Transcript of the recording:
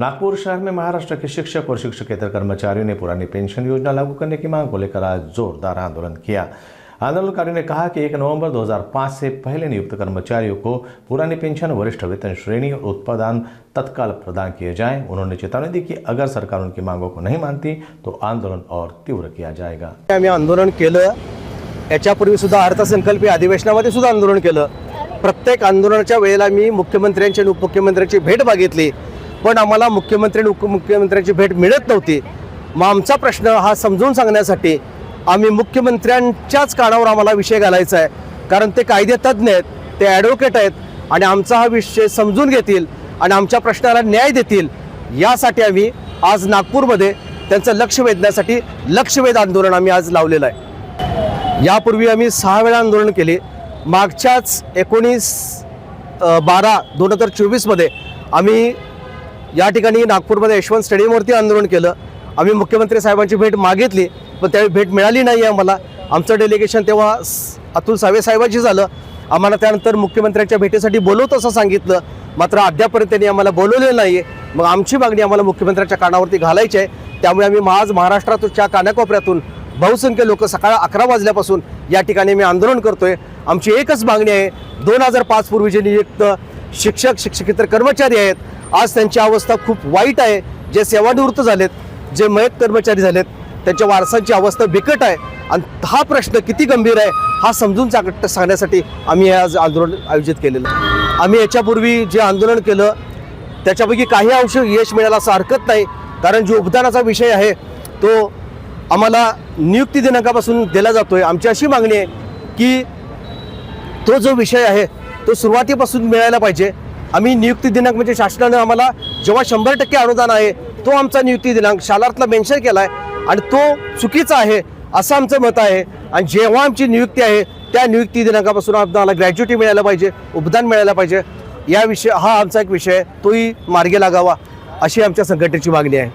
नागपुर शहर में महाराष्ट्र के शिक्षक और शिक्षकेतर कर्मचारियों ने पुरानी पेंशन योजना लागू करने की मांग को लेकर आज जोरदार आंदोलन किया। आंदोलनकारियों ने कहा कि 1 नवंबर 2005 से पहले नियुक्त कर्मचारियों को पुरानी पेंशन, वरिष्ठ वेतन श्रेणी और उत्पादन तत्काल प्रदान किए जाएं। उन्होंने चेतावनी दी कि अगर सरकार उनकी मांगों को नहीं मानती तो आंदोलन और तीव्र किया जाएगा। आम्ही आंदोलन केलं, याच्यापूर्वी सुद्धा अर्थसंकल्पीय अधिवेशनामध्ये सुद्धा आंदोलन केलं। प्रत्येक आंदोलनाच्या वेळेला मी मुख्यमंत्र्यांची आणि उपमुख्यमंत्र्यांची भेट मागितली, पण आम्हाला मुख्यमंत्री आणि उपमुख्यमंत्र्यांची भेट मिळत नव्हती। मग आमचा प्रश्न हा समजून सांगण्यासाठी आम्ही मुख्यमंत्र्यांच्याच कानावर आम्हाला विषय घालायचा आहे, कारण ते कायदेतज्ञ आहेत, ते ॲडव्होकेट आहेत आणि आमचा हा विषय समजून घेतील आणि आमच्या प्रश्नाला न्याय देतील। यासाठी आम्ही आज नागपूरमध्ये त्यांचं लक्ष वेधण्यासाठी लक्षवेध आंदोलन आम्ही आज लावलेलं आहे। यापूर्वी आम्ही 6 वेळा आंदोलन केले। मागच्याच 19/12/2024 मध्ये आम्ही या ठिकाणी नागपूरमध्ये यशवंत स्टेडियमवरती आंदोलन केलं। आम्ही मुख्यमंत्री साहेबांची भेट मागितली, पण त्यावेळी भेट मिळाली नाही आम्हाला। आमचं डेलिगेशन तेव्हा अतुल सावे साहेबांशी झालं। आम्हाला त्यानंतर मुख्यमंत्र्यांच्या भेटीसाठी बोलवतो असं सांगितलं, मात्र अद्यापर्यंत त्यांनी आम्हाला बोलवलेलं नाही आहे। मग आमची मागणी आम्हाला मुख्यमंत्र्यांच्या कानावरती घालायची आहे। त्यामुळे आम्ही आज महाराष्ट्राच्या कानाकोपऱ्यातून बहुसंख्य लोक सकाळी 11 वाजल्यापासून या ठिकाणी मी आंदोलन करतोय। आमची एकच मागणी आहे, 2005 पूर्वी जे नियुक्त शिक्षक शिक्षकेतर कर्मचारी आहेत, आज त्यांची अवस्था खूप वाईट आहे। जे सेवानिवृत्त झालेत, जे मयत कर्मचारी झालेत, त्यांच्या वारसांची अवस्था बिकट आहे आणि हा प्रश्न किती गंभीर आहे हा समजून सांगण्यासाठी आम्ही आज आंदोलन आयोजित केलेलं आहे। आम्ही याच्यापूर्वी जे आंदोलन केलं त्याच्यापैकी काही अंश यश मिळायला असं हरकत नाही, कारण जो योगदानाचा विषय आहे तो आम्हाला नियुक्ती दिनांकापासून दिला जातोय। आमची अशी मागणी आहे की तो जो विषय आहे तो सुरुवातीपासून मिळायला पाहिजे। आम्ही नियुक्ती दिनांक म्हणजे शासनाने आम्हाला जेव्हा 100% अनुदान आहे तो आमचा नियुक्ती दिनांक शालार्थला मेन्शन केला आहे आणि तो चुकीचा आहे असं आमचं मत आहे। आणि जेव्हा आमची नियुक्ती आहे त्या नियुक्ती दिनांकापासून आम्हाला ग्रॅज्युटी मिळायला पाहिजे, उपदान मिळायला पाहिजे। या विषय हा आमचा एक विषय तोही मार्गी लागावा अशी आमच्या संघटनेची मागणी आहे।